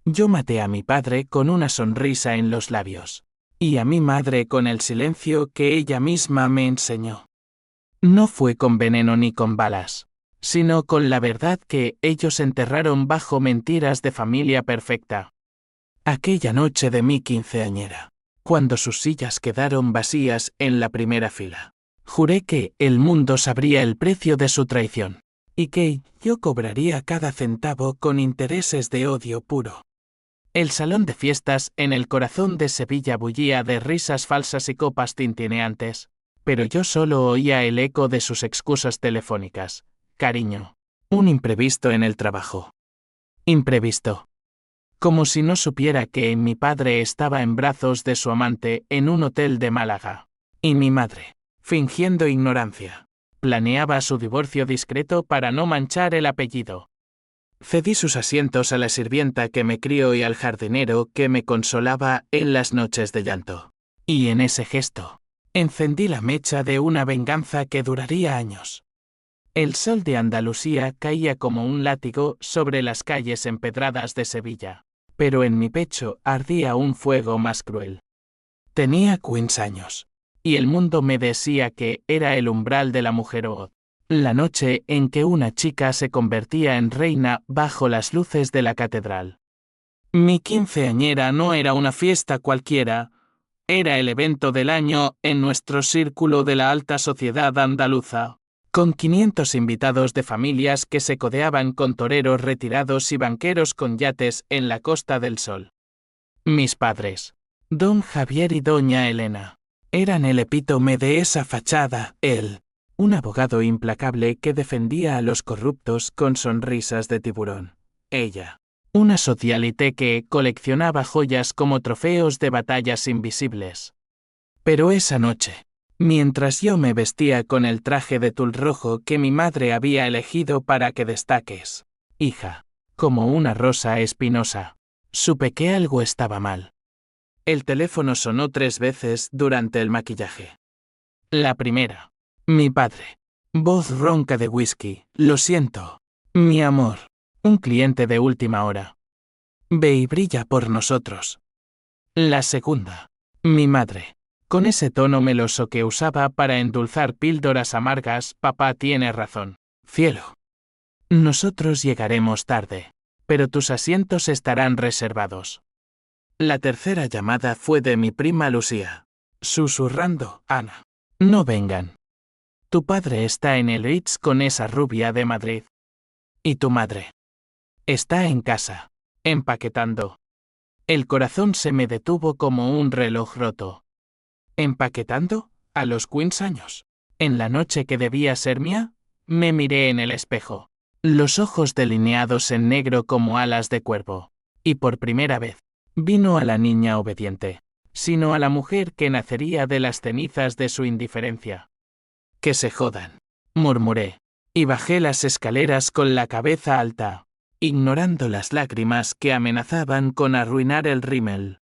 Yo maté a mi padre con una sonrisa en los labios. Y a mi madre con el silencio que ella misma me enseñó. No fue con veneno ni con balas, sino con la verdad que ellos enterraron bajo mentiras de familia perfecta. Aquella noche de mi quinceañera, cuando sus sillas quedaron vacías en la primera fila, juré que el mundo sabría el precio de su traición, y que yo cobraría cada centavo con intereses de odio puro. El salón de fiestas en el corazón de Sevilla bullía de risas falsas y copas tintineantes, pero yo solo oía el eco de sus excusas telefónicas. Cariño. Un imprevisto en el trabajo. Imprevisto. Como si no supiera que mi padre estaba en brazos de su amante en un hotel de Málaga. Y mi madre, fingiendo ignorancia, planeaba su divorcio discreto para no manchar el apellido. Cedí sus asientos a la sirvienta que me crió y al jardinero que me consolaba en las noches de llanto. Y en ese gesto, encendí la mecha de una venganza que duraría años. El sol de Andalucía caía como un látigo sobre las calles empedradas de Sevilla, pero en mi pecho ardía un fuego más cruel. Tenía 15 años, y el mundo me decía que era el umbral de la mujerod. La noche en que una chica se convertía en reina bajo las luces de la catedral. Mi quinceañera no era una fiesta cualquiera, era el evento del año en nuestro círculo de la alta sociedad andaluza, con 500 invitados de familias que se codeaban con toreros retirados y banqueros con yates en la Costa del Sol. Mis padres, don Javier y doña Elena, eran el epítome de esa fachada, un abogado implacable que defendía a los corruptos con sonrisas de tiburón. Ella, una socialité que coleccionaba joyas como trofeos de batallas invisibles. Pero esa noche, mientras yo me vestía con el traje de tul rojo que mi madre había elegido para que destaques, hija, como una rosa espinosa, supe que algo estaba mal. El teléfono sonó 3 veces durante el maquillaje. La primera. Mi padre. Voz ronca de whisky. Lo siento. Mi amor. Un cliente de última hora. Ve y brilla por nosotros. La segunda. Mi madre. Con ese tono meloso que usaba para endulzar píldoras amargas, papá tiene razón. Cielo. Nosotros llegaremos tarde, pero tus asientos estarán reservados. La tercera llamada fue de mi prima Lucía. Susurrando, Ana. No vengan. Tu padre está en el Ritz con esa rubia de Madrid. ¿Y tu madre? Está en casa, empaquetando. El corazón se me detuvo como un reloj roto. ¿Empaquetando? ¿A los 15 años? En la noche que debía ser mía, me miré en el espejo. Los ojos delineados en negro como alas de cuervo. Y por primera vez, vi no a la niña obediente, sino a la mujer que nacería de las cenizas de su indiferencia. Que se jodan, murmuré, y bajé las escaleras con la cabeza alta, ignorando las lágrimas que amenazaban con arruinar el rímel.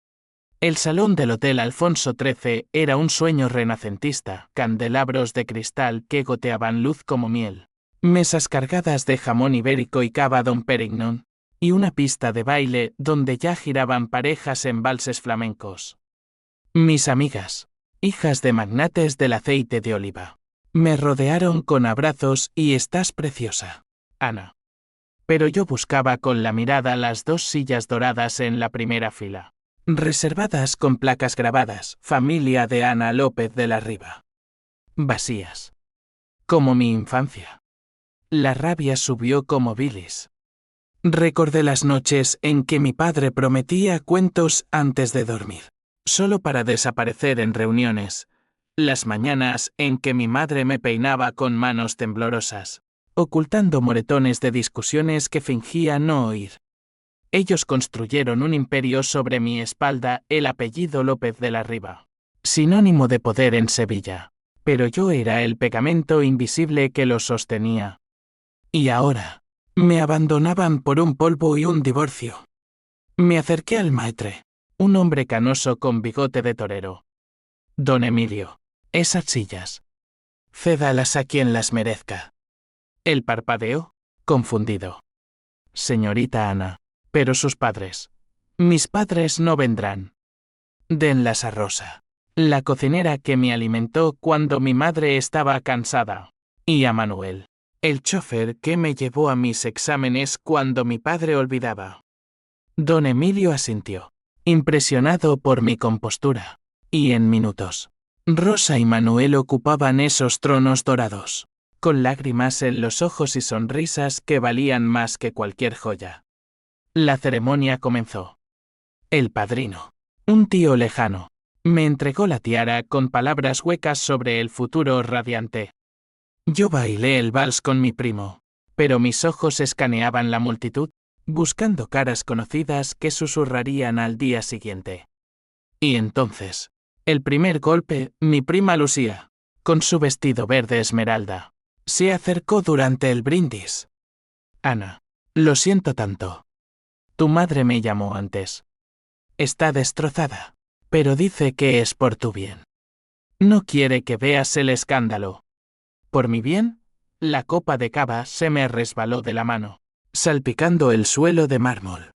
El salón del Hotel Alfonso XIII era un sueño renacentista, candelabros de cristal que goteaban luz como miel, mesas cargadas de jamón ibérico y cava Dom Perignon, y una pista de baile donde ya giraban parejas en valses flamencos. Mis amigas, hijas de magnates del aceite de oliva, me rodearon con abrazos y estás preciosa, Ana. Pero yo buscaba con la mirada las 2 sillas doradas en la primera fila, reservadas con placas grabadas, familia de Ana López de la Riva. Vacías. Como mi infancia. La rabia subió como bilis. Recordé las noches en que mi padre prometía cuentos antes de dormir, solo para desaparecer en reuniones. Las mañanas en que mi madre me peinaba con manos temblorosas, ocultando moretones de discusiones que fingía no oír. Ellos construyeron un imperio sobre mi espalda, el apellido López de la Riva, sinónimo de poder en Sevilla, pero yo era el pegamento invisible que los sostenía. Y ahora, me abandonaban por un polvo y un divorcio. Me acerqué al maître, un hombre canoso con bigote de torero. Don Emilio. Esas sillas. Cédalas a quien las merezca. Él parpadeó, confundido. Señorita Ana. Pero sus padres. Mis padres no vendrán. Denlas a Rosa, la cocinera que me alimentó cuando mi madre estaba cansada, y a Manuel, el chofer que me llevó a mis exámenes cuando mi padre olvidaba. Don Emilio asintió, impresionado por mi compostura, y en minutos, Rosa y Manuel ocupaban esos tronos dorados, con lágrimas en los ojos y sonrisas que valían más que cualquier joya. La ceremonia comenzó. El padrino, un tío lejano, me entregó la tiara con palabras huecas sobre el futuro radiante. Yo bailé el vals con mi primo, pero mis ojos escaneaban la multitud, buscando caras conocidas que susurrarían al día siguiente. Y entonces, el primer golpe, mi prima Lucía, con su vestido verde esmeralda, se acercó durante el brindis. Ana, lo siento tanto. Tu madre me llamó antes. Está destrozada, pero dice que es por tu bien. No quiere que veas el escándalo. Por mi bien, la copa de cava se me resbaló de la mano, salpicando el suelo de mármol.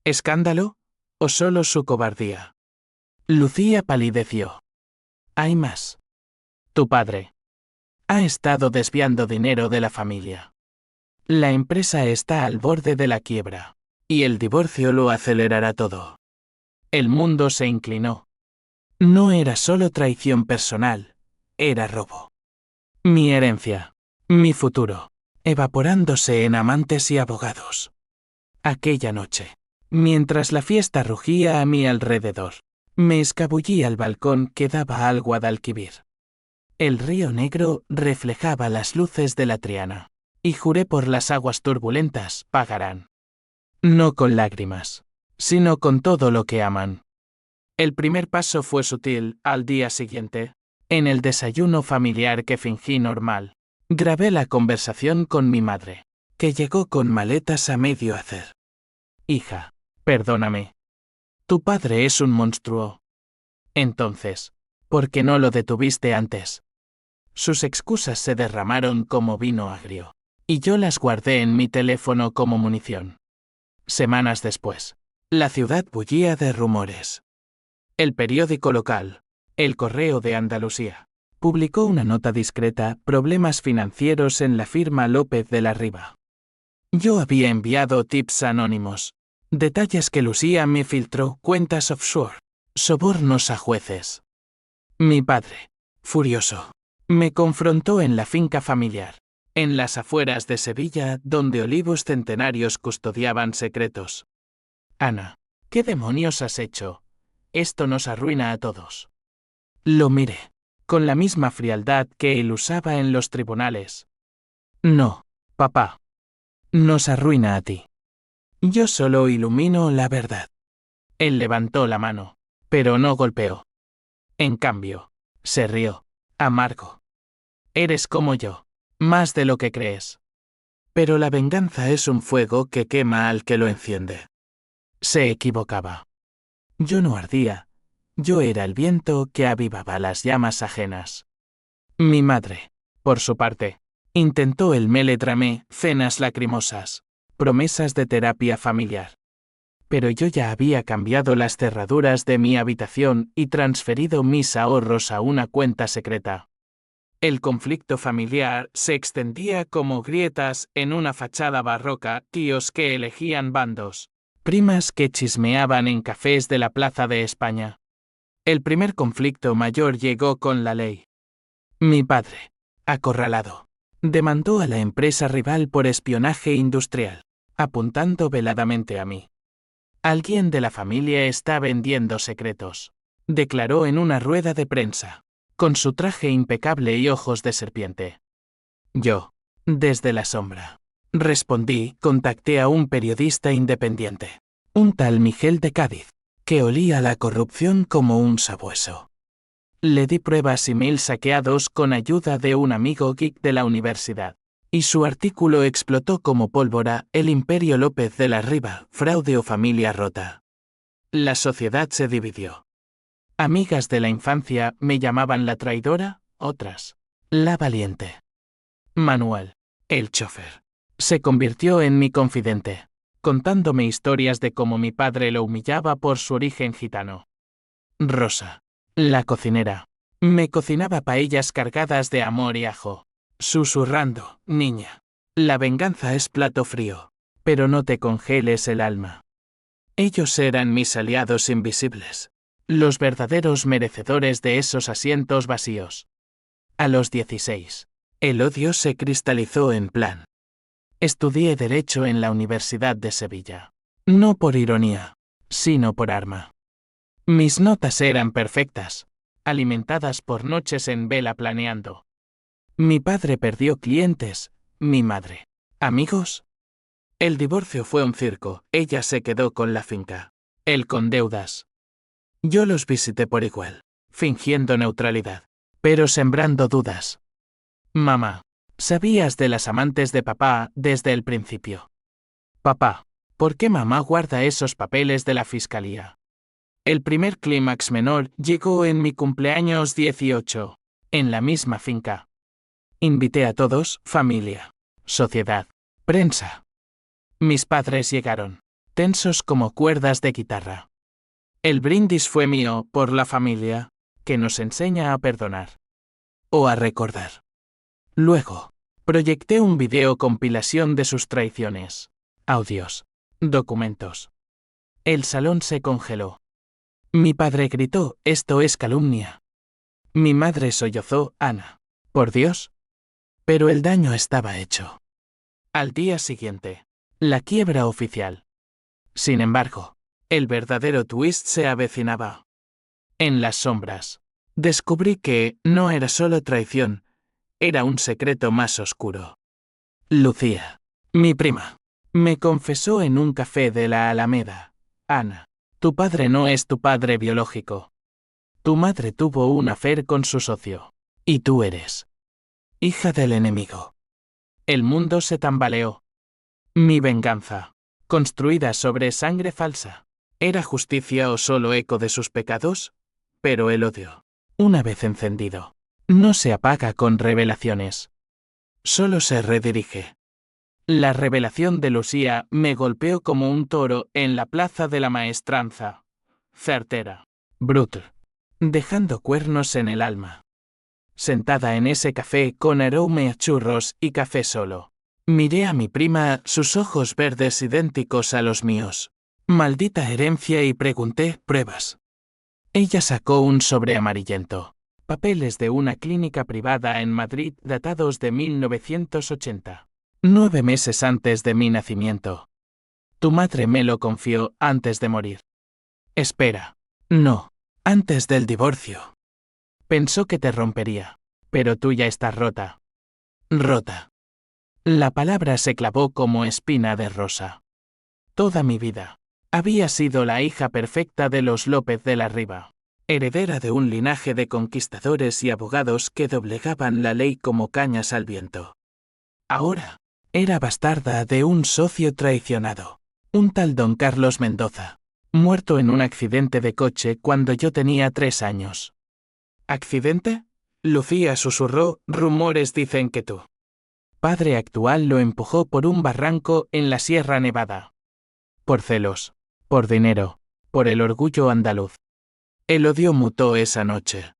¿Escándalo? ¿O solo su cobardía? Lucía palideció. Hay más. Tu padre ha estado desviando dinero de la familia. La empresa está al borde de la quiebra, y el divorcio lo acelerará todo. El mundo se inclinó. No era solo traición personal, era robo. Mi herencia, mi futuro, evaporándose en amantes y abogados. Aquella noche, mientras la fiesta rugía a mi alrededor, me escabullí al balcón que daba al Guadalquivir. El río Negro reflejaba las luces de la Triana, y juré por las aguas turbulentas, pagarán. No con lágrimas, sino con todo lo que aman. El primer paso fue sutil. Al día siguiente, en el desayuno familiar que fingí normal, grabé la conversación con mi madre, que llegó con maletas a medio hacer. Hija, perdóname. Tu padre es un monstruo. Entonces, ¿por qué no lo detuviste antes? Sus excusas se derramaron como vino agrio, y yo las guardé en mi teléfono como munición. Semanas después, la ciudad bullía de rumores. El periódico local, El Correo de Andalucía, publicó una nota discreta: problemas financieros en la firma López de la Riva. Yo había enviado tips anónimos, detalles que Lucía me filtró, cuentas offshore, sobornos a jueces. Mi padre, furioso, me confrontó en la finca familiar, en las afueras de Sevilla, donde olivos centenarios custodiaban secretos. Ana, ¿qué demonios has hecho? Esto nos arruina a todos. Lo miré, con la misma frialdad que él usaba en los tribunales. No, papá. Nos arruina a ti. Yo solo ilumino la verdad. Él levantó la mano, pero no golpeó. En cambio, se rió, amargo. Eres como yo, más de lo que crees. Pero la venganza es un fuego que quema al que lo enciende. Se equivocaba. Yo no ardía. Yo era el viento que avivaba las llamas ajenas. Mi madre, por su parte, intentó el melodrama, cenas lacrimosas, promesas de terapia familiar. Pero yo ya había cambiado las cerraduras de mi habitación y transferido mis ahorros a una cuenta secreta. El conflicto familiar se extendía como grietas en una fachada barroca, tíos que elegían bandos, primas que chismeaban en cafés de la Plaza de España. El primer conflicto mayor llegó con la ley. Mi padre, acorralado, demandó a la empresa rival por espionaje industrial, apuntando veladamente a mí. Alguien de la familia está vendiendo secretos, declaró en una rueda de prensa, con su traje impecable y ojos de serpiente. Yo, desde la sombra, respondí: contacté a un periodista independiente, un tal Miguel de Cádiz, que olía la corrupción como un sabueso. Le di pruebas y mails hackeados con ayuda de un amigo geek de la universidad, y su artículo explotó como pólvora: el imperio López de la Riva, fraude o familia rota. La sociedad se dividió. Amigas de la infancia me llamaban la traidora, otras, la valiente. Manuel, el chofer, se convirtió en mi confidente. contándome historias de cómo mi padre lo humillaba por su origen gitano. Rosa, la cocinera, me cocinaba paellas cargadas de amor y ajo, susurrando: niña, la venganza es plato frío, pero no te congeles el alma. Ellos eran mis aliados invisibles, los verdaderos merecedores de esos asientos vacíos. A los 16, el odio se cristalizó en plan. Estudié Derecho en la Universidad de Sevilla. No por ironía, sino por arma. Mis notas eran perfectas, alimentadas por noches en vela planeando. Mi padre perdió clientes, mi madre, amigos. El divorcio fue un circo, ella se quedó con la finca, él con deudas. Yo los visité por igual, fingiendo neutralidad, pero sembrando dudas. Mamá, sabías de las amantes de papá desde el principio. Papá, ¿por qué mamá guarda esos papeles de la fiscalía? El primer clímax menor llegó en mi cumpleaños 18, en la misma finca. Invité a todos, familia, sociedad, prensa. Mis padres llegaron, tensos como cuerdas de guitarra. El brindis fue mío por la familia, que nos enseña a perdonar. O a recordar. Luego, proyecté un video compilación de sus traiciones, audios, documentos. El salón se congeló. Mi padre gritó: esto es calumnia. Mi madre sollozó: Ana, por Dios. Pero el daño estaba hecho. Al día siguiente, la quiebra oficial. Sin embargo, el verdadero twist se avecinaba. En las sombras, descubrí que no era solo traición, era un secreto más oscuro. Lucía, mi prima, me confesó en un café de la Alameda: Ana, tu padre no es tu padre biológico. Tu madre tuvo un affair con su socio. Y tú eres hija del enemigo. El mundo se tambaleó. Mi venganza, construida sobre sangre falsa, ¿era justicia o solo eco de sus pecados? Pero el odio, una vez encendido, no se apaga con revelaciones. Solo se redirige. La revelación de Lucía me golpeó como un toro en la plaza de la Maestranza. Certera, brutal, dejando cuernos en el alma. Sentada en ese café con aroma a churros y café solo, miré a mi prima, sus ojos verdes idénticos a los míos. Maldita herencia, y pregunté: ¿pruebas? Ella sacó un sobre amarillento. Papeles de una clínica privada en Madrid datados de 1980. 9 meses antes de mi nacimiento. Tu madre me lo confió antes de morir. Espera. No. Antes del divorcio. Pensó que te rompería. Pero tú ya estás rota. Rota. La palabra se clavó como espina de rosa. Toda mi vida había sido la hija perfecta de los López de la Riva, heredera de un linaje de conquistadores y abogados que doblegaban la ley como cañas al viento. Ahora, era bastarda de un socio traicionado, un tal don Carlos Mendoza, muerto en un accidente de coche cuando yo tenía 3 años. ¿Accidente? Lucía susurró: rumores dicen que tu padre actual lo empujó por un barranco en la Sierra Nevada. Por celos, por dinero, por el orgullo andaluz. El odio mutó esa noche.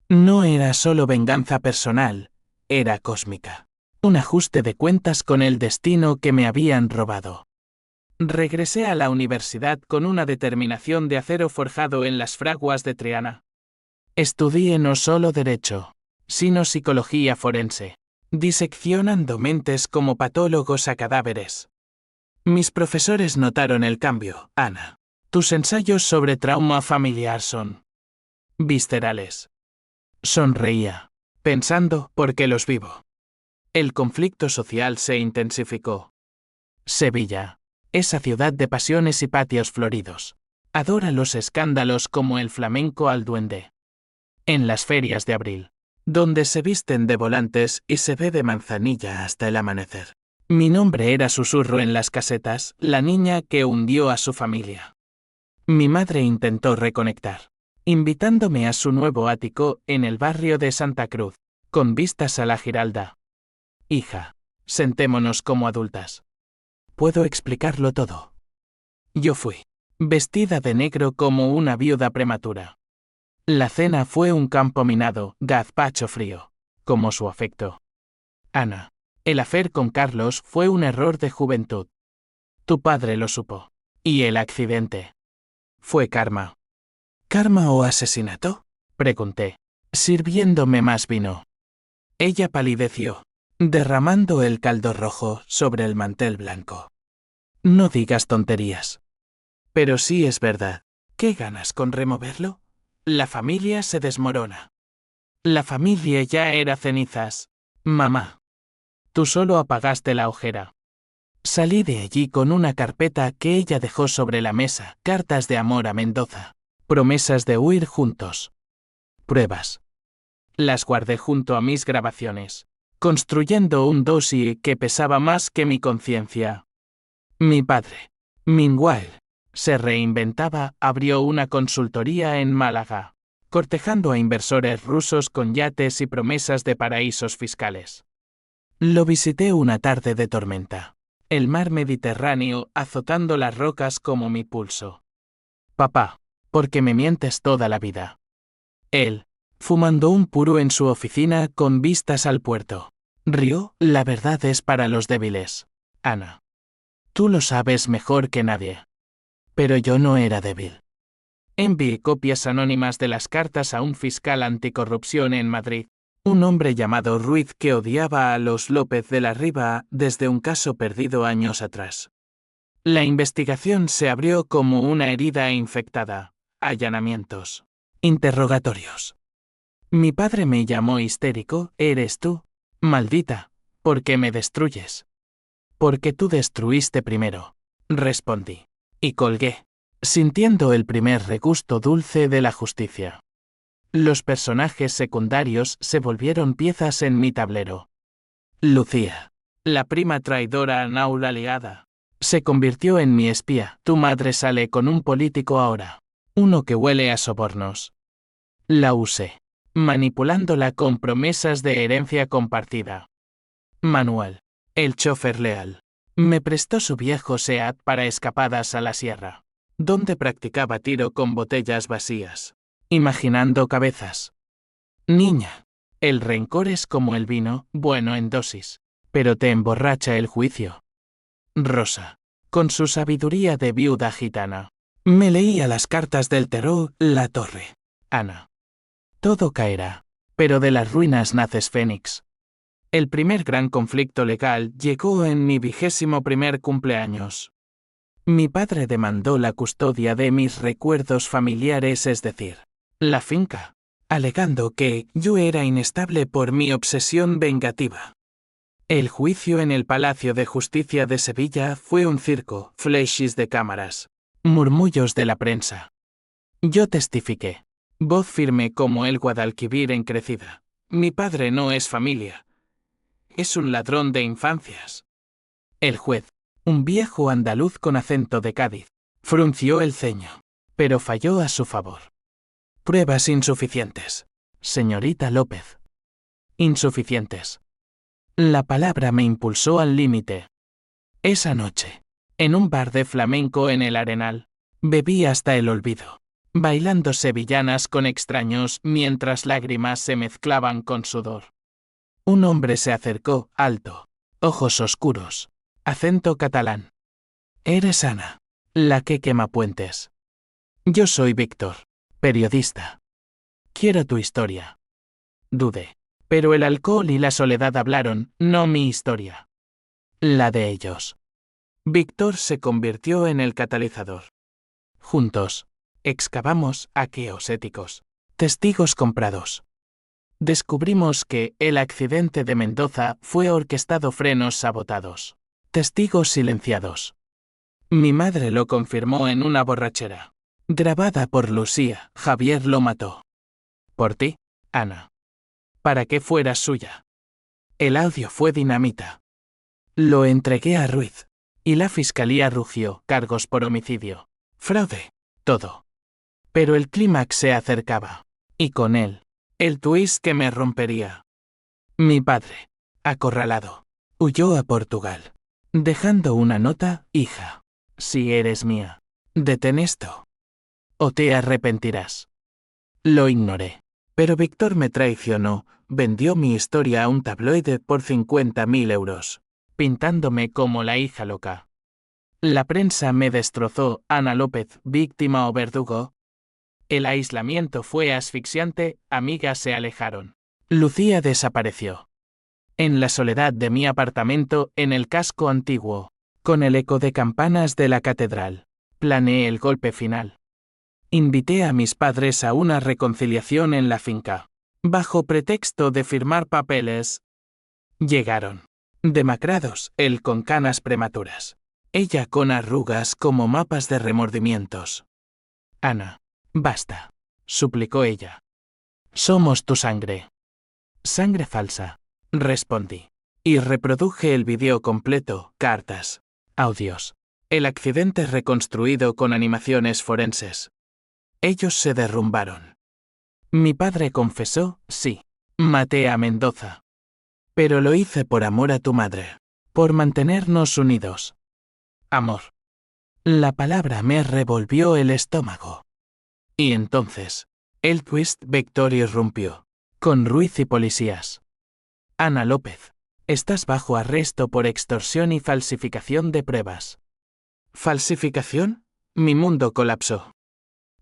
No era solo venganza personal, era cósmica. Un ajuste de cuentas con el destino que me habían robado. Regresé a la universidad con una determinación de acero forjado en las fraguas de Triana. Estudié no solo derecho, sino psicología forense, diseccionando mentes como patólogos a cadáveres. Mis profesores notaron el cambio. Ana, tus ensayos sobre trauma familiar son viscerales. Sonreía, pensando: ¿por qué los vivo? El conflicto social se intensificó. Sevilla, esa ciudad de pasiones y patios floridos, adora los escándalos como el flamenco al duende. En las ferias de abril, donde se visten de volantes y se bebe manzanilla hasta el amanecer, mi nombre era susurro en las casetas: la niña que hundió a su familia. Mi madre intentó reconectar, invitándome a su nuevo ático en el barrio de Santa Cruz, con vistas a la Giralda. Hija, sentémonos como adultas. Puedo explicarlo todo. Yo fui vestida de negro como una viuda prematura. La cena fue un campo minado, gazpacho frío, como su afecto. Ana. El affair con Carlos fue un error de juventud. Tu padre lo supo. ¿Y el accidente? Fue karma. ¿Karma o asesinato? Pregunté, sirviéndome más vino. Ella palideció, derramando el caldo rojo sobre el mantel blanco. No digas tonterías. Pero sí es verdad. ¿Qué ganas con removerlo? La familia se desmorona. La familia ya era cenizas. Mamá. Tú solo apagaste la hoguera. Salí de allí con una carpeta que ella dejó sobre la mesa, cartas de amor a Mendoza, promesas de huir juntos. Pruebas. Las guardé junto a mis grabaciones, construyendo un dossier que pesaba más que mi conciencia. Mi padre, Meanwhile, se reinventaba, abrió una consultoría en Málaga, cortejando a inversores rusos con yates y promesas de paraísos fiscales. Lo visité una tarde de tormenta. El mar Mediterráneo azotando las rocas como mi pulso. Papá, ¿por qué me mientes toda la vida? Él, fumando un puro en su oficina con vistas al puerto. Rió, la verdad es para los débiles. Ana. Tú lo sabes mejor que nadie. Pero yo no era débil. Envié copias anónimas de las cartas a un fiscal anticorrupción en Madrid. Un hombre llamado Ruiz que odiaba a los López de la Riva desde un caso perdido años atrás. La investigación se abrió como una herida infectada. Allanamientos. Interrogatorios. Mi padre me llamó histérico. ¿Eres tú? Maldita. ¿Por qué me destruyes? Porque tú destruiste primero. Respondí. Y colgué, sintiendo el primer regusto dulce de la justicia. Los personajes secundarios se volvieron piezas en mi tablero. Lucía, la prima traidora a Naula ligada, se convirtió en mi espía. Tu madre sale con un político ahora, uno que huele a sobornos. La usé, manipulándola con promesas de herencia compartida. Manuel, el chofer leal, me prestó su viejo SEAT para escapadas a la sierra, donde practicaba tiro con botellas vacías, imaginando cabezas. Niña, el rencor es como el vino, bueno en dosis, pero te emborracha el juicio. Rosa, con su sabiduría de viuda gitana, me leía las cartas del terror, la torre. Ana. Todo caerá, pero de las ruinas naces Fénix. El primer gran conflicto legal llegó en mi 21º cumpleaños. Mi padre demandó la custodia de mis recuerdos familiares, es decir, la finca, alegando que yo era inestable por mi obsesión vengativa. El juicio en el Palacio de Justicia de Sevilla fue un circo, flashes de cámaras, murmullos de la prensa. Yo testifiqué, voz firme como el Guadalquivir en crecida. Mi padre no es familia. Es un ladrón de infancias. El juez, un viejo andaluz con acento de Cádiz, frunció el ceño, pero falló a su favor. Pruebas insuficientes, señorita López. Insuficientes. La palabra me impulsó al límite. Esa noche, en un bar de flamenco en el Arenal, bebí hasta el olvido, bailando sevillanas con extraños mientras lágrimas se mezclaban con sudor. Un hombre se acercó, alto, ojos oscuros, acento catalán. Eres Ana, la que quema puentes. Yo soy Víctor, periodista. Quiero tu historia. Dudé, pero el alcohol y la soledad hablaron, no mi historia. La de ellos. Víctor se convirtió en el catalizador. Juntos, excavamos aqueos éticos, testigos comprados. Descubrimos que el accidente de Mendoza fue orquestado, frenos sabotados, testigos silenciados. Mi madre lo confirmó en una borrachera, grabada por Lucía. Javier lo mató. Por ti, Ana. Para que fueras suya. El audio fue dinamita. Lo entregué a Ruiz, y la fiscalía rugió, cargos por homicidio, fraude, todo. Pero el clímax se acercaba, y con él, el twist que me rompería. Mi padre, acorralado, huyó a Portugal. dejando una nota, hija. Si eres mía, detén esto, o te arrepentirás. Lo ignoré. Pero Víctor me traicionó, vendió mi historia a un tabloide por 50.000 euros, pintándome como la hija loca. La prensa me destrozó, Ana López, víctima o verdugo. El aislamiento fue asfixiante, amigas se alejaron. Lucía desapareció. En la soledad de mi apartamento, en el casco antiguo, con el eco de campanas de la catedral, planeé el golpe final. Invité a mis padres a una reconciliación en la finca, bajo pretexto de firmar papeles. Llegaron. Demacrados, él con canas prematuras, ella con arrugas como mapas de remordimientos. Ana, basta, suplicó ella. Somos tu sangre. Sangre falsa, respondí. Y reproduje el vídeo completo, cartas, audios. El accidente reconstruido con animaciones forenses. Ellos se derrumbaron. Mi padre confesó, sí, maté a Mendoza. Pero lo hice por amor a tu madre, por mantenernos unidos. Amor. La palabra me revolvió el estómago. Y entonces, el twist Víctor irrumpió, con Ruiz y policías. Ana López, estás bajo arresto por extorsión y falsificación de pruebas. ¿Falsificación? Mi mundo colapsó.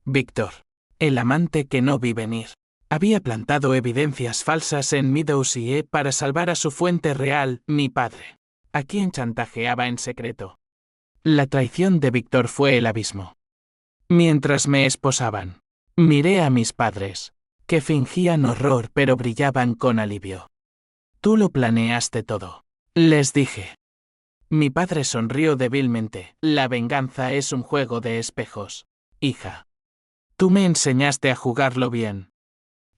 Víctor, el amante que no vi venir, había plantado evidencias falsas en mi dossier para salvar a su fuente real, mi padre, a quien chantajeaba en secreto. La traición de Víctor fue el abismo. Mientras me esposaban, miré a mis padres, que fingían horror pero brillaban con alivio. Tú lo planeaste todo, les dije. Mi padre sonrió débilmente. La venganza es un juego de espejos, hija. Tú me enseñaste a jugarlo bien.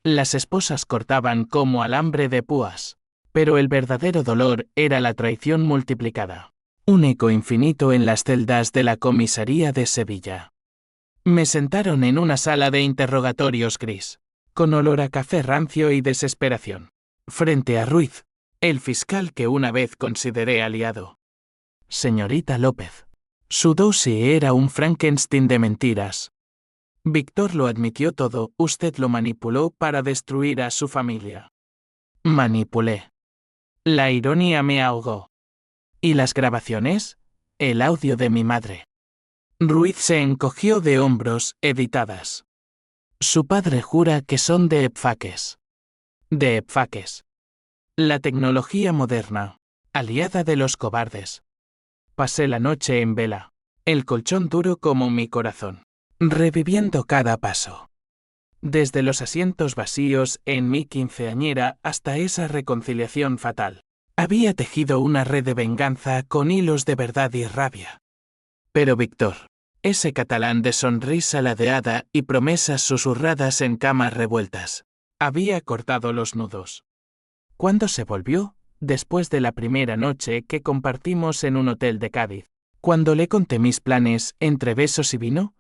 Las esposas cortaban como alambre de púas, pero el verdadero dolor era la traición multiplicada. Un eco infinito en las celdas de la comisaría de Sevilla. Me sentaron en una sala de interrogatorios gris, con olor a café rancio y desesperación, frente a Ruiz, el fiscal que una vez consideré aliado. Señorita López, su dossier era un Frankenstein de mentiras. Víctor lo admitió todo, usted lo manipuló para destruir a su familia. Manipulé. La ironía me ahogó. ¿Y las grabaciones? El audio de mi madre. Ruiz se encogió de hombros, editadas. Su padre jura que son de Epfaques. De Epfaques. La tecnología moderna, aliada de los cobardes. Pasé la noche en vela, el colchón duro como mi corazón, reviviendo cada paso. Desde los asientos vacíos en mi quinceañera hasta esa reconciliación fatal. Había tejido una red de venganza con hilos de verdad y rabia. Pero Víctor, ese catalán de sonrisa ladeada y promesas susurradas en camas revueltas, había cortado los nudos. ¿Cuándo se volvió? Después de la primera noche que compartimos en un hotel de Cádiz. Cuando le conté mis planes entre besos y vino,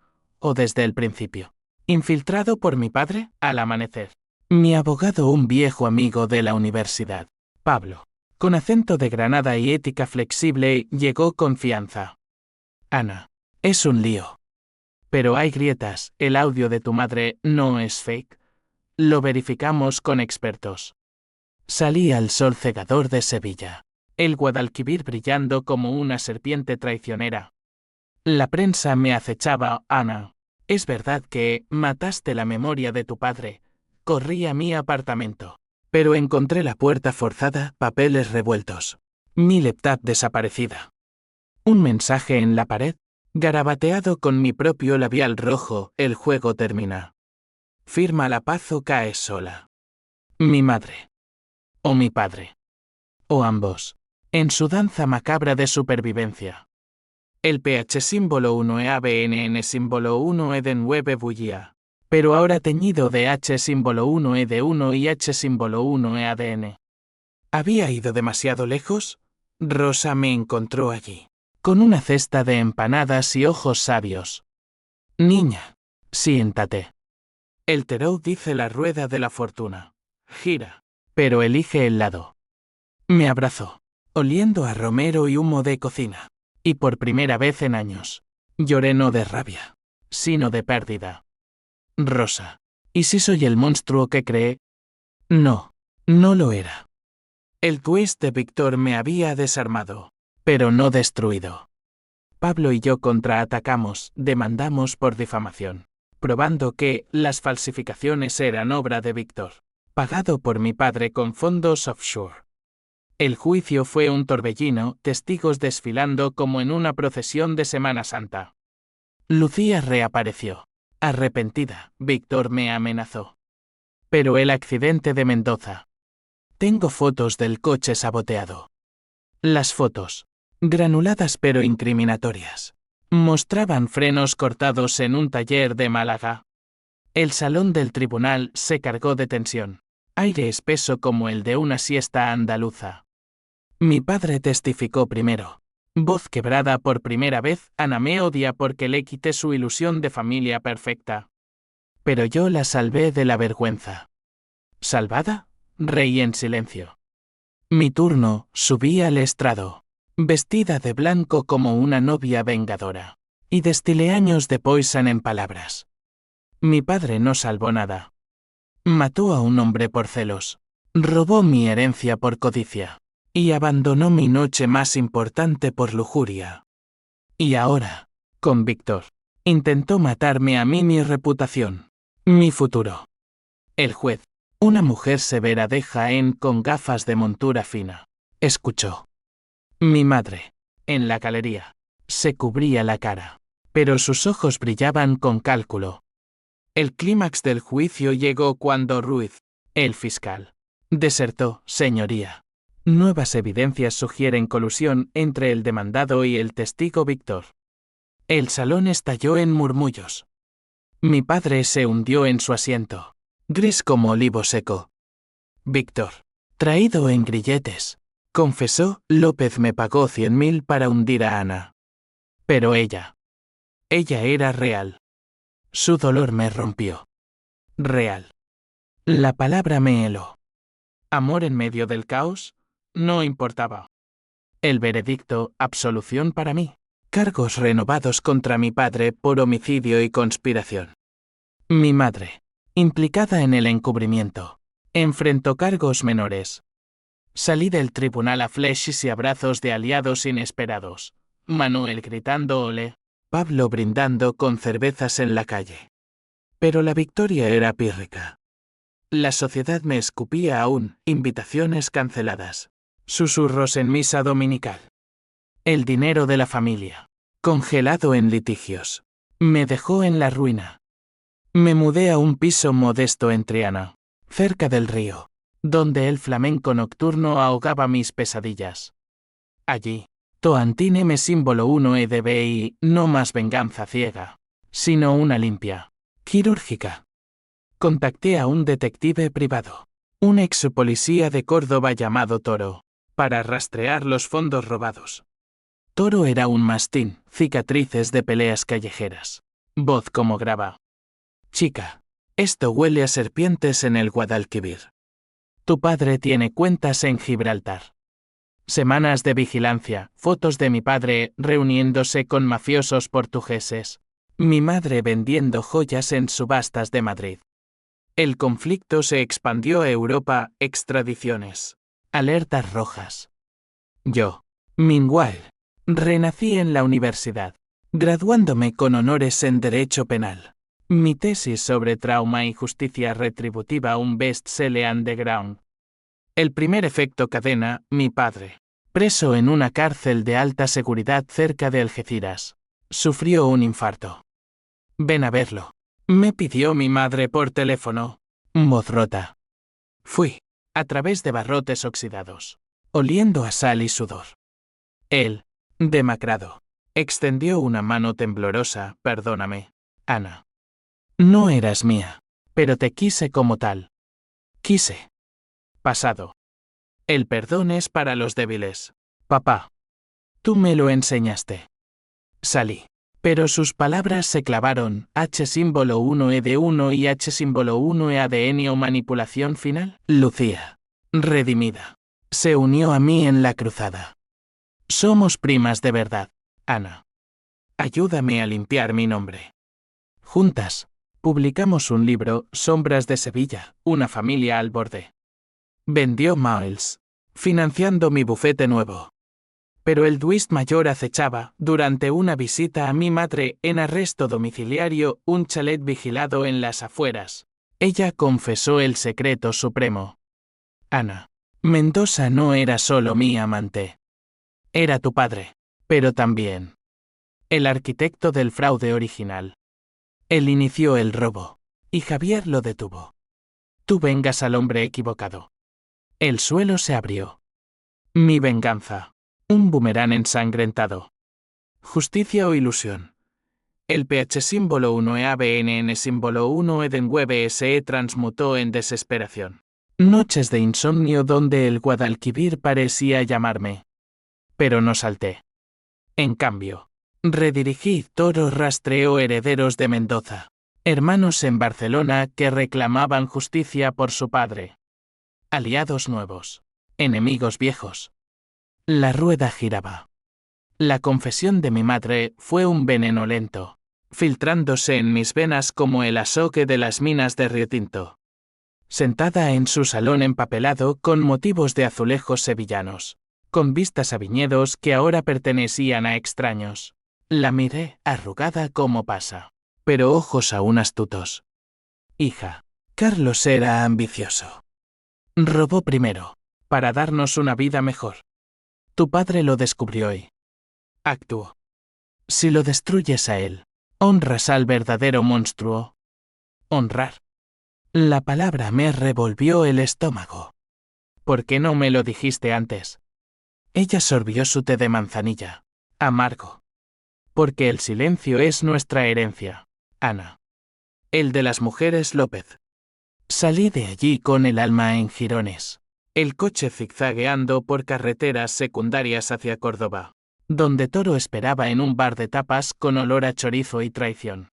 o desde el principio. Infiltrado por mi padre, al amanecer. Mi abogado, un viejo amigo de la universidad, Pablo, con acento de Granada y ética flexible, llegó confianza. Ana, es un lío. Pero hay grietas, el audio de tu madre no es fake. Lo verificamos con expertos. Salí al sol cegador de Sevilla, el Guadalquivir brillando como una serpiente traicionera. La prensa me acechaba, Ana. Es verdad que mataste la memoria de tu padre. Corrí a mi apartamento, pero encontré la puerta forzada, papeles revueltos. Mi laptop desaparecida. Un mensaje en la pared, garabateado con mi propio labial rojo, el juego termina. Firma la paz o caes sola. Mi madre. O mi padre. O ambos. En su danza macabra de supervivencia. El pH símbolo 1 e ABNN símbolo 1 e de 9 bullía. Pero ahora teñido de H símbolo 1 e de 1 y H símbolo 1 e ADN. ¿Había ido demasiado lejos? Rosa me encontró allí, con una cesta de empanadas y ojos sabios. Niña, siéntate. El tarot dice la rueda de la fortuna. Gira, pero elige el lado. Me abrazó. oliendo a romero y humo de cocina. Y por primera vez en años, lloré no de rabia, sino de pérdida. Rosa. ¿Y si soy el monstruo que creé? No, no lo era. El twist de Víctor me había desarmado, pero no destruido. Pablo y yo contraatacamos, demandamos por difamación, probando que las falsificaciones eran obra de Víctor, pagado por mi padre con fondos offshore. El juicio fue un torbellino, testigos desfilando como en una procesión de Semana Santa. Lucía reapareció. Arrepentida, Víctor me amenazó. Pero el accidente de Mendoza. Tengo fotos del coche saboteado. Las fotos, granuladas pero incriminatorias, mostraban frenos cortados en un taller de Málaga. El salón del tribunal se cargó de tensión, aire espeso como el de una siesta andaluza. Mi padre testificó primero. Voz quebrada por primera vez, Ana me odia porque le quité su ilusión de familia perfecta. Pero yo la salvé de la vergüenza. ¿Salvada? Reí en silencio. Mi turno, subí al estrado, vestida de blanco como una novia vengadora, y destilé años de poison en palabras. Mi padre no salvó nada. Mató a un hombre por celos, robó mi herencia por codicia, y abandonó mi noche más importante por lujuria. Y ahora, con Víctor, intentó matarme a mí mi reputación, mi futuro. El juez, una mujer severa de Jaén con gafas de montura fina, escuchó. Mi madre, en la galería, se cubría la cara, pero sus ojos brillaban con cálculo. El clímax del juicio llegó cuando Ruiz, el fiscal, desertó, señoría. Nuevas evidencias sugieren colusión entre el demandado y el testigo Víctor. El salón estalló en murmullos. Mi padre se hundió en su asiento, gris como olivo seco. Víctor, traído en grilletes, confesó, López me pagó 100.000 para hundir a Ana. Pero ella era real. Su dolor me rompió. Real. La palabra me heló. Amor en medio del caos, no importaba. El veredicto, absolución para mí. Cargos renovados contra mi padre por homicidio y conspiración. Mi madre, implicada en el encubrimiento, enfrentó cargos menores. Salí del tribunal a flechas y abrazos de aliados inesperados. Manuel gritando ole, Pablo brindando con cervezas en la calle. Pero la victoria era pírrica. La sociedad me escupía aún, invitaciones canceladas. Susurros en misa dominical. El dinero de la familia, congelado en litigios, me dejó en la ruina. Me mudé a un piso modesto en Triana, cerca del río, donde el flamenco nocturno ahogaba mis pesadillas. Allí, Toantine me símbolo 1 EDBI, no más venganza ciega, sino una limpia, quirúrgica. Contacté a un detective privado, un ex policía de Córdoba llamado Toro, para rastrear los fondos robados. Toro era un mastín, cicatrices de peleas callejeras. Voz como grava. Chica, esto huele a serpientes en el Guadalquivir. Tu padre tiene cuentas en Gibraltar. Semanas de vigilancia, fotos de mi padre reuniéndose con mafiosos portugueses. Mi madre vendiendo joyas en subastas de Madrid. El conflicto se expandió a Europa, extradiciones. Alertas rojas. Yo, meanwhile, renací en la universidad, graduándome con honores en Derecho Penal. Mi tesis sobre trauma y justicia retributiva, un best-seller underground. El primer efecto cadena, mi padre, preso en una cárcel de alta seguridad cerca de Algeciras, sufrió un infarto. Ven a verlo, me pidió mi madre por teléfono, voz rota. Fui, a través de barrotes oxidados, oliendo a sal y sudor. Él, demacrado, extendió una mano temblorosa. Perdóname, Ana. No eras mía, pero te quise como tal. Quise. Pasado. El perdón es para los débiles. Papá. Tú me lo enseñaste. Salí. Pero sus palabras se clavaron. H símbolo 1 E de 1 y H símbolo 1 E ADN o manipulación final. Lucía. Redimida. Se unió a mí en la cruzada. Somos primas de verdad, Ana. Ayúdame a limpiar mi nombre. Juntas, publicamos un libro, Sombras de Sevilla, una familia al borde. Vendió Miles, financiando mi bufete nuevo. Pero el Dwight mayor acechaba, durante una visita a mi madre en arresto domiciliario, un chalet vigilado en las afueras. Ella confesó el secreto supremo. Ana. Mendoza no era solo mi amante. Era tu padre, pero también el arquitecto del fraude original. Él inició el robo, y Javier lo detuvo. Tú vengas al hombre equivocado. El suelo se abrió. Mi venganza. Un boomerang ensangrentado. Justicia o ilusión. El PH símbolo 1 EABNN símbolo 1 Edenweb SE transmutó en desesperación. Noches de insomnio donde el Guadalquivir parecía llamarme. Pero no salté. En cambio, redirigí Toro rastreo herederos de Mendoza. Hermanos en Barcelona que reclamaban justicia por su padre. Aliados nuevos. Enemigos viejos. La rueda giraba. La confesión de mi madre fue un veneno lento, filtrándose en mis venas como el azogue de las minas de Río Tinto. Sentada en su salón empapelado con motivos de azulejos sevillanos, con vistas a viñedos que ahora pertenecían a extraños, la miré, arrugada como pasa, pero ojos aún astutos. Hija, Carlos era ambicioso. Robó primero, para darnos una vida mejor. Tu padre lo descubrió y actuó. Si lo destruyes a él, honras al verdadero monstruo. Honrar. La palabra me revolvió el estómago. ¿Por qué no me lo dijiste antes? Ella sorbió su té de manzanilla, amargo. Porque el silencio es nuestra herencia, Ana. El de las mujeres López. Salí de allí con el alma en jirones. El coche zigzagueando por carreteras secundarias hacia Córdoba, donde Toro esperaba en un bar de tapas con olor a chorizo y traición.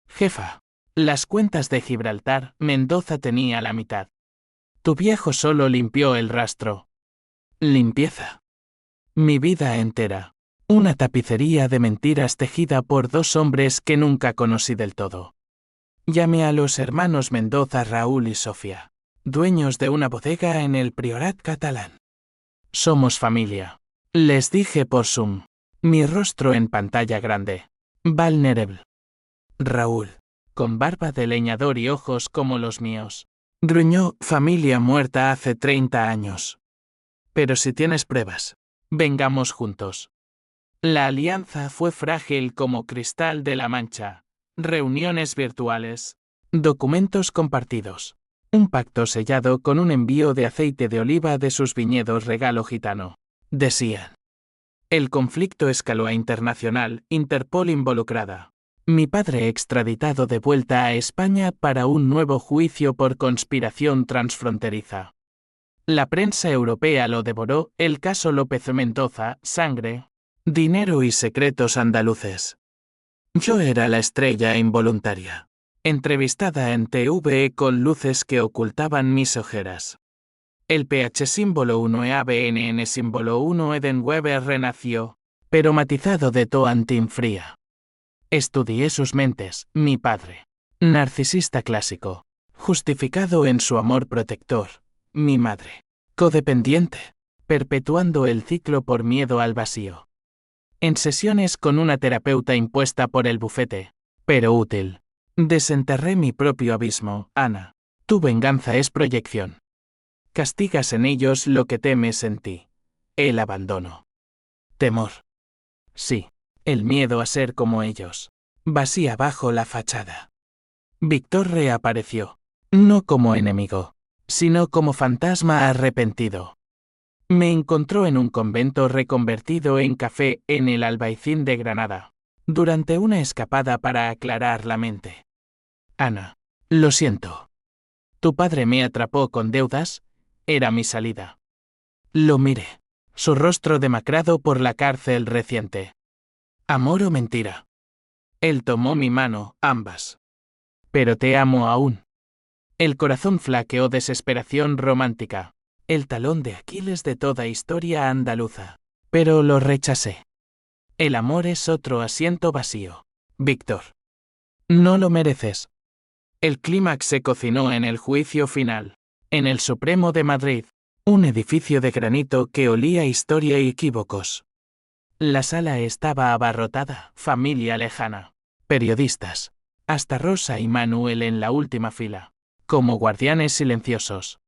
Jefa, las cuentas de Gibraltar, Mendoza tenía la mitad. Tu viejo solo limpió el rastro. Limpieza. Mi vida entera. Una tapicería de mentiras tejida por dos hombres que nunca conocí del todo. Llamé a los hermanos Mendoza, Raúl y Sofía, dueños de una bodega en el Priorat catalán. Somos familia. Les dije por Zoom. Mi rostro en pantalla grande. Vulnerable. Raúl, con barba de leñador y ojos como los míos, gruñó, familia muerta hace 30 años. Pero si tienes pruebas, vengamos juntos. La alianza fue frágil como cristal de la Mancha. Reuniones virtuales. Documentos compartidos. Un pacto sellado con un envío de aceite de oliva de sus viñedos regalo gitano. Decían. El conflicto escaló a internacional, Interpol involucrada. Mi padre extraditado de vuelta a España para un nuevo juicio por conspiración transfronteriza. La prensa europea lo devoró, el caso López Mendoza, sangre, dinero y secretos andaluces. Yo era la estrella involuntaria, entrevistada en TV con luces que ocultaban mis ojeras. El PH símbolo 1 EABNN símbolo 1 Edenweber renació, pero matizado de Toantin fría. Estudié sus mentes, mi padre. Narcisista clásico, justificado en su amor protector, mi madre. Codependiente, perpetuando el ciclo por miedo al vacío. En sesiones con una terapeuta impuesta por el bufete, pero útil. Desenterré mi propio abismo, Ana. Tu venganza es proyección. Castigas en ellos lo que temes en ti. El abandono. Temor. Sí, el miedo a ser como ellos. Vacía bajo la fachada. Víctor reapareció, no como enemigo, sino como fantasma arrepentido. Me encontró en un convento reconvertido en café en el Albaicín de Granada, durante una escapada para aclarar la mente. Ana, lo siento. Tu padre me atrapó con deudas, era mi salida. Lo miré, su rostro demacrado por la cárcel reciente. ¿Amor o mentira? Él tomó mi mano, ambas. Pero te amo aún. El corazón flaqueó, desesperación romántica. el talón de Aquiles de toda historia andaluza. Pero lo rechacé. El amor es otro asiento vacío. Víctor. No lo mereces. El clímax se cocinó en el juicio final, en el Supremo de Madrid, un edificio de granito que olía a historia y equívocos. La sala estaba abarrotada, familia lejana, periodistas, hasta Rosa y Manuel en la última fila, como guardianes silenciosos.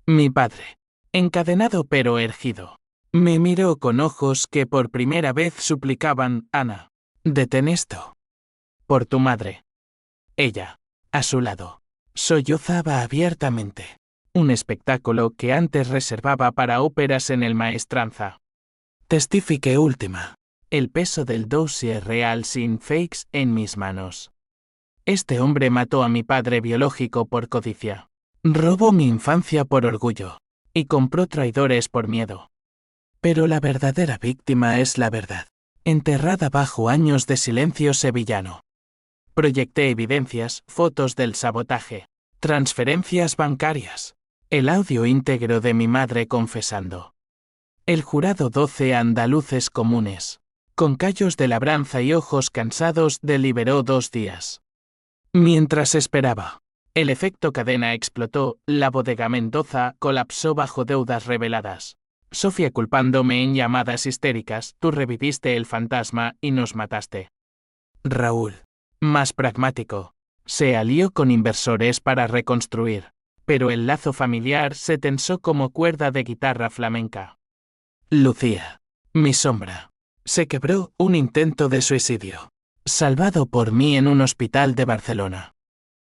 Mi padre, encadenado pero erguido, me miró con ojos que por primera vez suplicaban: Ana, detén esto. Por tu madre. Ella, a su lado, sollozaba abiertamente. Un espectáculo que antes reservaba para óperas en el Maestranza. Testifiqué última. El peso del dossier real sin fakes en mis manos. Este hombre mató a mi padre biológico por codicia. Robó mi infancia por orgullo. Y compró traidores por miedo. Pero la verdadera víctima es la verdad, enterrada bajo años de silencio sevillano. Proyecté evidencias, fotos del sabotaje, transferencias bancarias, el audio íntegro de mi madre confesando. El jurado 12 andaluces comunes, con callos de labranza y ojos cansados, deliberó 2 días. Mientras esperaba, el efecto cadena explotó, la bodega Mendoza colapsó bajo deudas reveladas. Sofía culpándome en llamadas histéricas: tú reviviste el fantasma y nos mataste. Raúl, más pragmático, se alió con inversores para reconstruir, pero el lazo familiar se tensó como cuerda de guitarra flamenca. Lucía, mi sombra, se quebró, un intento de suicidio, salvado por mí en un hospital de Barcelona.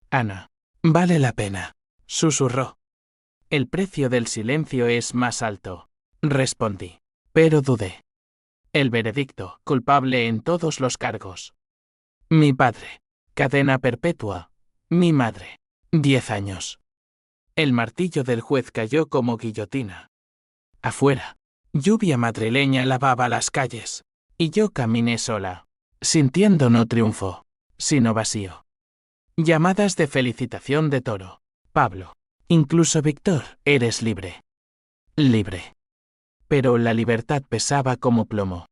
Ana, vale la pena, susurró. El precio del silencio es más alto, respondí, pero dudé. El veredicto: culpable en todos los cargos. Mi padre, cadena perpetua. Mi madre, 10 años. El martillo del juez cayó como guillotina. Afuera, lluvia madrileña lavaba las calles, y yo caminé sola, sintiendo no triunfo, sino vacío. Llamadas de felicitación de Toro. Pablo, incluso Víctor, eres libre. Libre. Pero la libertad pesaba como plomo.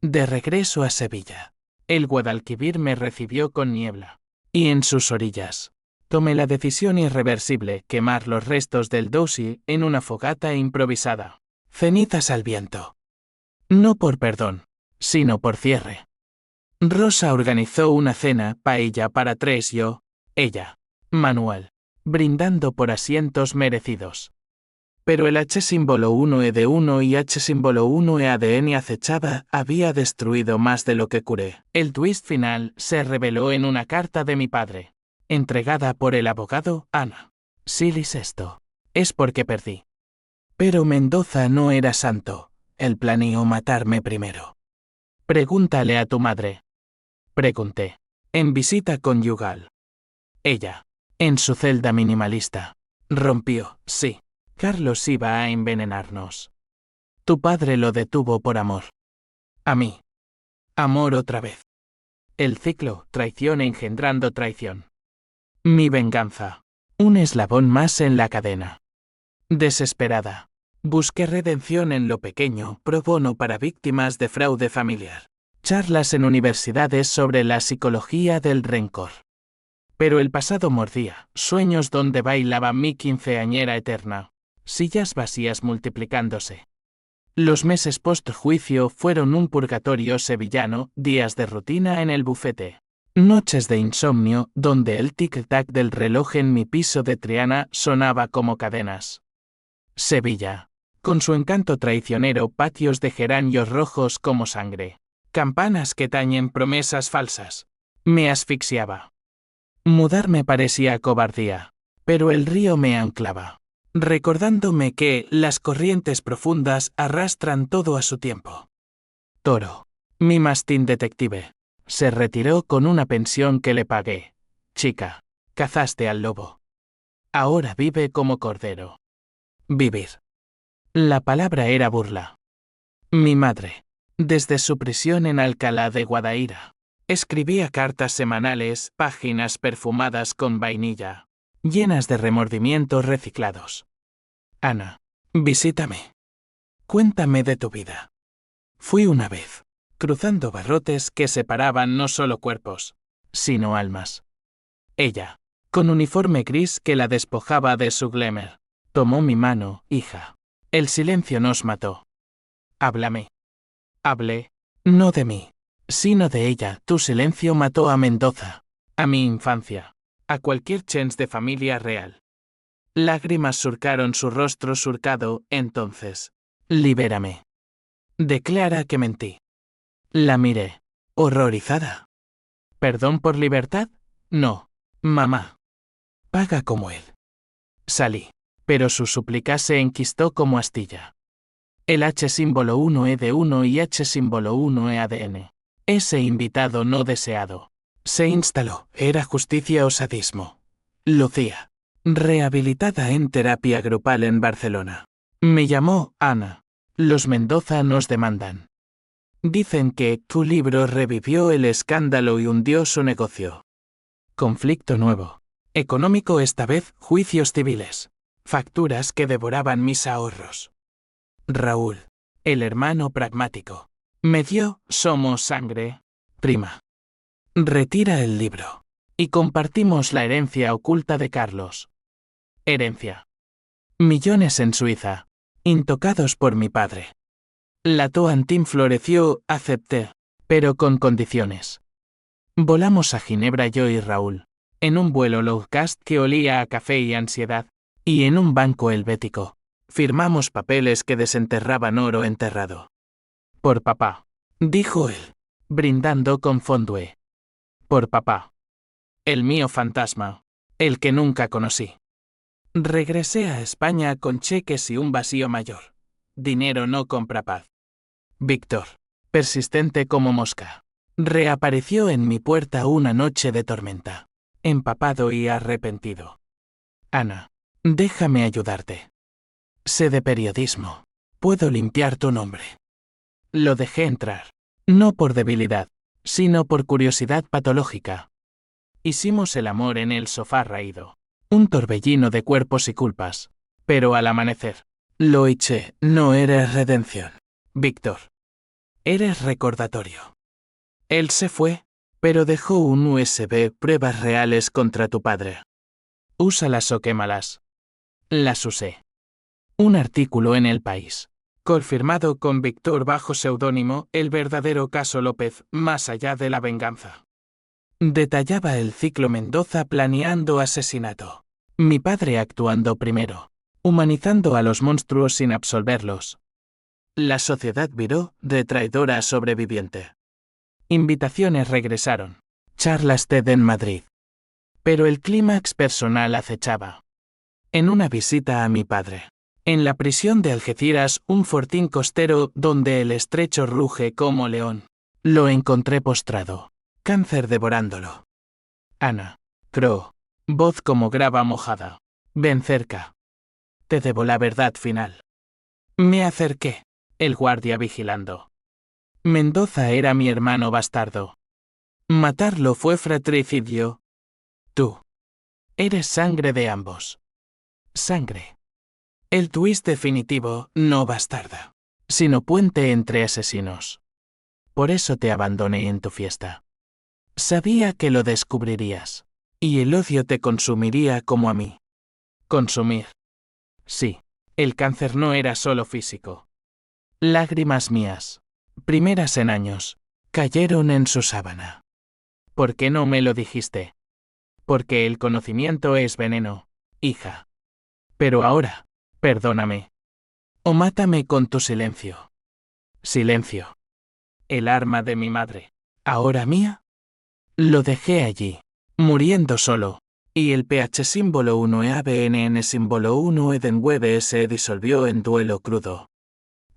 De regreso a Sevilla, el Guadalquivir me recibió con niebla, y en sus orillas tomé la decisión irreversible: quemar los restos del dossier en una fogata improvisada. Cenizas al viento. No por perdón, sino por cierre. Rosa organizó una cena, paella para 3, yo, ella, Manuel, brindando por asientos merecidos. Pero el H-1E1 y H-1E acechada había destruido más de lo que curé. El twist final se reveló en una carta de mi padre, entregada por el abogado: Ana, si lees esto, es porque perdí. Pero Mendoza no era santo, él planeó matarme primero. Pregúntale a tu madre. Pregunté, en visita conyugal. Ella, en su celda minimalista, rompió: sí, Carlos iba a envenenarnos. Tu padre lo detuvo por amor. A mí. Amor otra vez. El ciclo: traición engendrando traición. Mi venganza. Un eslabón más en la cadena. Desesperada, busqué redención en lo pequeño, pro bono para víctimas de fraude familiar. Charlas en universidades sobre la psicología del rencor. Pero el pasado mordía, sueños donde bailaba mi quinceañera eterna, sillas vacías multiplicándose. Los meses post-juicio fueron un purgatorio sevillano, días de rutina en el bufete. Noches de insomnio, donde el tic-tac del reloj en mi piso de Triana sonaba como cadenas. Sevilla, con su encanto traicionero, patios de geranios rojos como sangre, campanas que tañen promesas falsas, me asfixiaba. Mudarme parecía cobardía, pero el río me anclaba, recordándome que las corrientes profundas arrastran todo a su tiempo. Toro, mi mastín detective, se retiró con una pensión que le pagué. Chica, cazaste al lobo. Ahora vive como cordero. Vivir. La palabra era burla. Mi madre, desde su prisión en Alcalá de Guadaira, escribía cartas semanales, páginas perfumadas con vainilla, llenas de remordimientos reciclados. Ana, Visítame. Cuéntame de tu vida. Fui una vez, cruzando barrotes que separaban no solo cuerpos, sino almas. Ella, con uniforme gris que la despojaba de su glamour, tomó mi mano, hija. El silencio nos mató. Háblame. Hablé, no de mí, sino de ella. Tu silencio mató a Mendoza, a mi infancia, a cualquier chance de familia real. Lágrimas surcaron su rostro surcado, entonces. Libérame. Declara que mentí. La miré, horrorizada. ¿Perdón por libertad? No, mamá. Paga como él. Salí, pero su súplica se enquistó como astilla. El H símbolo 1E de 1 y H símbolo 1E ADN. Ese invitado no deseado. Se instaló. Era justicia o sadismo. Lucía. Rehabilitada en terapia grupal en Barcelona. Me llamó Ana. Los Mendoza nos demandan. Dicen que tu libro revivió el escándalo y hundió su negocio. Conflicto nuevo. Económico esta vez, juicios civiles. Facturas que devoraban mis ahorros. Raúl, el hermano pragmático. Me dio, somos sangre, prima. Retira el libro. Y compartimos la herencia oculta de Carlos. Herencia. Millones en Suiza, intocados por mi padre. La Toantín floreció, acepté, pero con condiciones. Volamos a Ginebra yo y Raúl, en un vuelo low cost que olía a café y ansiedad, y en un banco helvético. Firmamos papeles que desenterraban oro enterrado. Por papá, dijo él, brindando con fondue. Por papá. El mío fantasma, el que nunca conocí. Regresé a España con cheques y un vacío mayor. Dinero no compra paz. Víctor, persistente como mosca, reapareció en mi puerta una noche de tormenta, empapado y arrepentido. Ana, déjame ayudarte. Sé de periodismo. Puedo limpiar tu nombre. Lo dejé entrar. No por debilidad, sino por curiosidad patológica. Hicimos el amor en el sofá raído. Un torbellino de cuerpos y culpas. Pero al amanecer, lo eché. No eres redención, Víctor. Eres recordatorio. Él se fue, pero dejó un USB, pruebas reales contra tu padre. Úsalas o quémalas. Las usé. Un artículo en El País. Confirmado con Víctor bajo seudónimo, el verdadero caso López, más allá de la venganza. Detallaba el ciclo Mendoza planeando asesinato. Mi padre actuando primero, humanizando a los monstruos sin absolverlos. La sociedad viró de traidora a sobreviviente. Invitaciones regresaron. Charlas TED en Madrid. Pero el clímax personal acechaba. En una visita a mi padre. En la prisión de Algeciras, un fortín costero donde el estrecho ruge como león. Lo encontré postrado. Cáncer devorándolo. Ana. Crow. Voz como grava mojada. Ven cerca. Te debo la verdad final. Me acerqué. El guardia vigilando. Mendoza era mi hermano bastardo. Matarlo fue fratricidio. Tú. Eres sangre de ambos. Sangre. El twist definitivo, no bastarda, sino puente entre asesinos. Por eso te abandoné en tu fiesta. Sabía que lo descubrirías, y el odio te consumiría como a mí. Consumir. Sí, el cáncer no era solo físico. Lágrimas mías, primeras en años, cayeron en su sábana. ¿Por qué no me lo dijiste? Porque el conocimiento es veneno, hija. Pero ahora, perdóname. O mátame con tu silencio. Silencio. El arma de mi madre. ¿Ahora mía? Lo dejé allí, muriendo solo, y el pH símbolo 1E ABNN símbolo 1 Edenweb se disolvió en duelo crudo.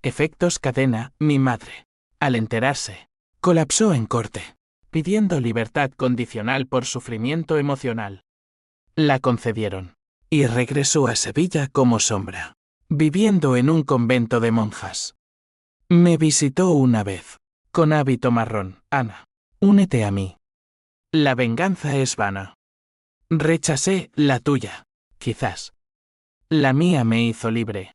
Efectos cadena, mi madre. Al enterarse, colapsó en corte, pidiendo libertad condicional por sufrimiento emocional. La concedieron, y regresó a Sevilla como sombra, viviendo en un convento de monjas. Me visitó una vez, con hábito marrón. Ana, únete a mí. La venganza es vana. Rechacé la tuya, quizás. La mía me hizo libre.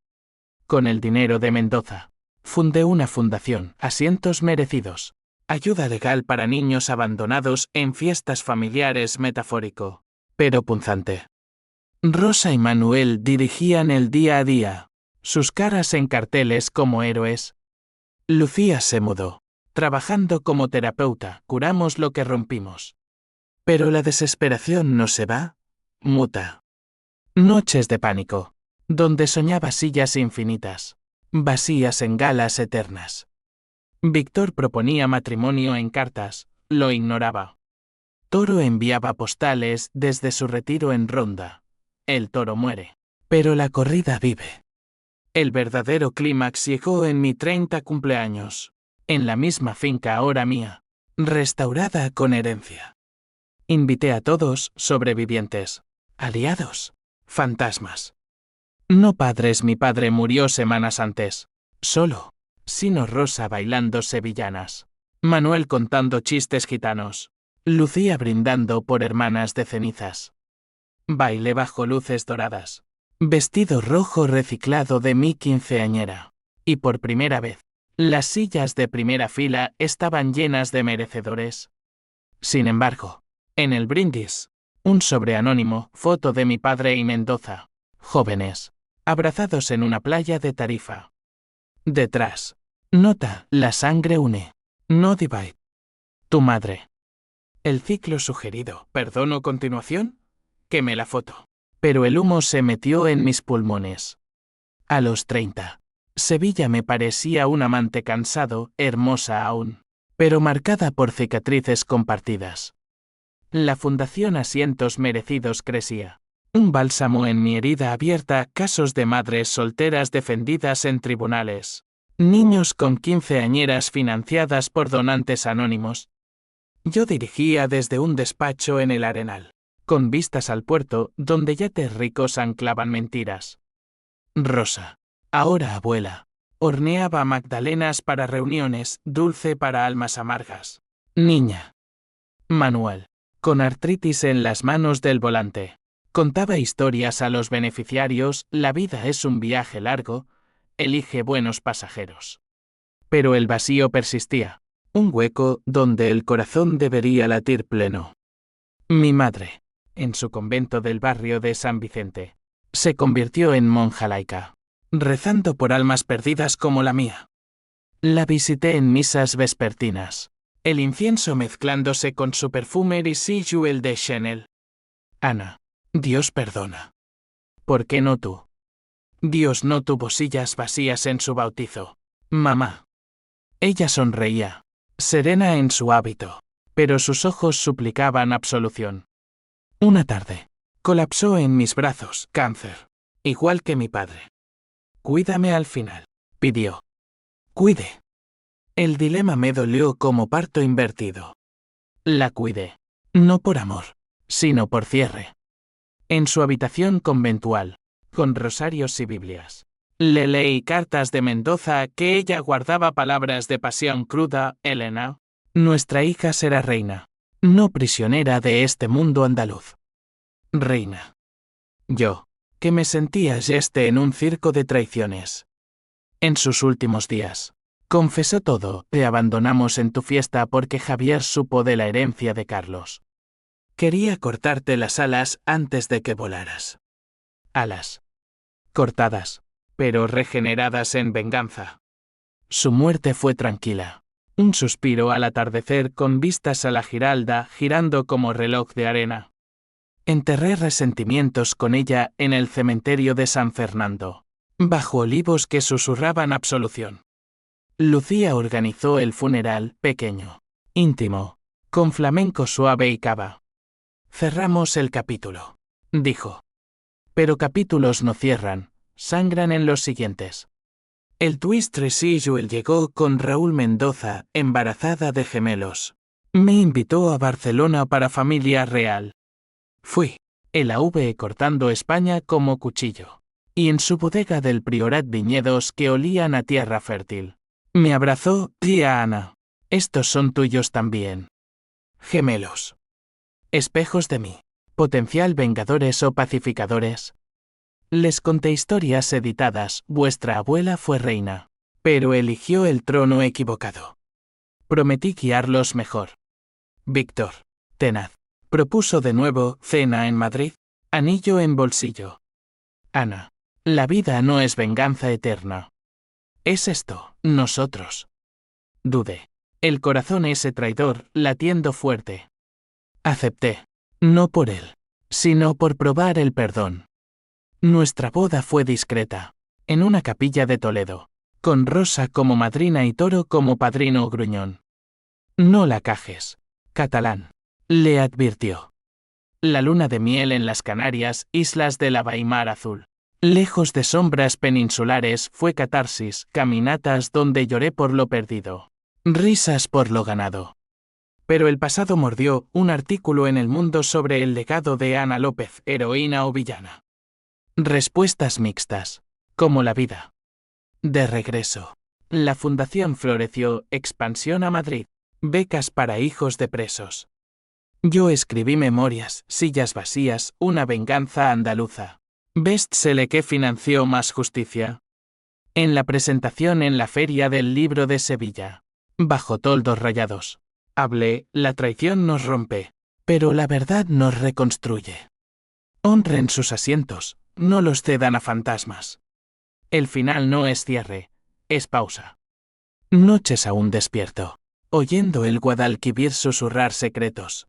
Con el dinero de Mendoza, fundé una fundación, Asientos Merecidos, ayuda legal para niños abandonados en fiestas familiares, metafórico, pero punzante. Rosa y Manuel dirigían el día a día, sus caras en carteles como héroes. Lucía se mudó. Trabajando como terapeuta, curamos lo que rompimos. Pero la desesperación no se va, muta. Noches de pánico, donde soñaba sillas infinitas, vacías en galas eternas. Víctor proponía matrimonio en cartas, lo ignoraba. Toro enviaba postales desde su retiro en Ronda. El toro muere, pero la corrida vive. El verdadero clímax llegó en mi 30 cumpleaños, en la misma finca ahora mía, restaurada con herencia. Invité a todos, sobrevivientes, aliados, fantasmas. No padres, mi padre murió semanas antes, solo, sino Rosa bailando sevillanas, Manuel contando chistes gitanos, Lucía brindando por hermanas de cenizas. Bailé bajo luces doradas, vestido rojo reciclado de mi quinceañera, y por primera vez, las sillas de primera fila estaban llenas de merecedores. Sin embargo, en el brindis, un sobre anónimo, foto de mi padre y Mendoza, jóvenes, abrazados en una playa de Tarifa. Detrás, nota, la sangre une, no divide. Tu madre. El ciclo sugerido, ¿perdono continuación? Quemé la foto. Pero el humo se metió en mis pulmones. A los 30, Sevilla me parecía un amante cansado, hermosa aún, pero marcada por cicatrices compartidas. La Fundación Asientos Merecidos crecía. Un bálsamo en mi herida abierta, casos de madres solteras defendidas en tribunales. Niños con quinceañeras financiadas por donantes anónimos. Yo dirigía desde un despacho en el Arenal, con vistas al puerto, donde yates ricos anclaban mentiras. Rosa, ahora abuela, horneaba magdalenas para reuniones, dulce para almas amargas. Niña. Manuel, con artritis en las manos del volante, contaba historias a los beneficiarios, la vida es un viaje largo, elige buenos pasajeros. Pero el vacío persistía, un hueco donde el corazón debería latir pleno. Mi madre, en su convento del barrio de San Vicente, se convirtió en monja laica, rezando por almas perdidas como la mía. La visité en misas vespertinas, el incienso mezclándose con su perfume Risijuel de Chanel. Ana, Dios perdona. ¿Por qué no tú? Dios no tuvo sillas vacías en su bautizo. Mamá. Ella sonreía, serena en su hábito, pero sus ojos suplicaban absolución. Una tarde, colapsó en mis brazos, cáncer, igual que mi padre. Cuídame al final, pidió. Cuide. El dilema me dolió como parto invertido. La cuidé, no por amor, sino por cierre. En su habitación conventual, con rosarios y Biblias, le leí cartas de Mendoza que ella guardaba palabras de pasión cruda. Elena, nuestra hija será reina, no prisionera de este mundo andaluz. Reina. Yo, que me sentía yeste en un circo de traiciones. En sus últimos días, confesó todo, te abandonamos en tu fiesta porque Javier supo de la herencia de Carlos. Quería cortarte las alas antes de que volaras. Alas. Cortadas, pero regeneradas en venganza. Su muerte fue tranquila. Un suspiro al atardecer con vistas a la Giralda girando como reloj de arena. Enterré resentimientos con ella en el cementerio de San Fernando, bajo olivos que susurraban absolución. Lucía organizó el funeral, pequeño, íntimo, con flamenco suave y cava. Cerramos el capítulo, dijo. Pero capítulos no cierran, sangran en los siguientes. El twist residual llegó con Raúl Mendoza, embarazada de gemelos. Me invitó a Barcelona para familia real. Fui, el AV cortando España como cuchillo. Y en su bodega del Priorat viñedos que olían a tierra fértil. Me abrazó, tía Ana. Estos son tuyos también. Gemelos. Espejos de mí. Potencial vengadores o pacificadores. Les conté historias editadas, vuestra abuela fue reina, pero eligió el trono equivocado. Prometí guiarlos mejor. Víctor, tenaz, propuso de nuevo, cena en Madrid, anillo en bolsillo. Ana, la vida no es venganza eterna. Es esto, nosotros. Dudé. El corazón ese traidor, latiendo fuerte. Acepté. No por él, sino por probar el perdón. Nuestra boda fue discreta, en una capilla de Toledo, con Rosa como madrina y Toro como padrino gruñón. No la cajes, catalán, le advirtió. La luna de miel en las Canarias, islas de la Baimar Azul. Lejos de sombras peninsulares fue catarsis, caminatas donde lloré por lo perdido. Risas por lo ganado. Pero el pasado mordió un artículo en El Mundo sobre el legado de Ana López, heroína o villana. Respuestas mixtas, como la vida. De regreso. La fundación floreció, expansión a Madrid, becas para hijos de presos. Yo escribí memorias, sillas vacías, una venganza andaluza. Bestseller que financió Más Justicia. En la presentación en la Feria del Libro de Sevilla. Bajo toldos rayados. Hablé, la traición nos rompe, pero la verdad nos reconstruye. Honren sus asientos, no los cedan a fantasmas. El final no es cierre, es pausa. Noches aún despierto, oyendo el Guadalquivir susurrar secretos.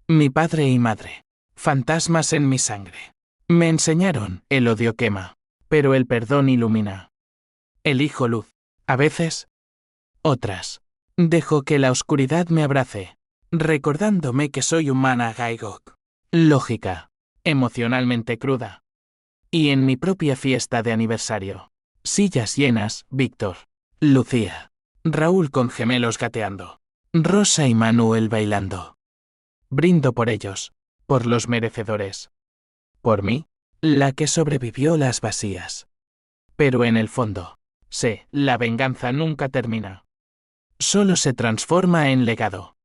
Mi padre y madre, fantasmas en mi sangre. Me enseñaron, el odio quema, pero el perdón ilumina. Elijo luz, a veces, otras. Dejo que la oscuridad me abrace, recordándome que soy humana Gaigok. Lógica, emocionalmente cruda. Y en mi propia fiesta de aniversario. Sillas llenas, Víctor, Lucía, Raúl con gemelos gateando, Rosa y Manuel bailando. Brindo por ellos, por los merecedores. Por mí, la que sobrevivió las vacías. Pero en el fondo, sé, la venganza nunca termina. Solo se transforma en legado.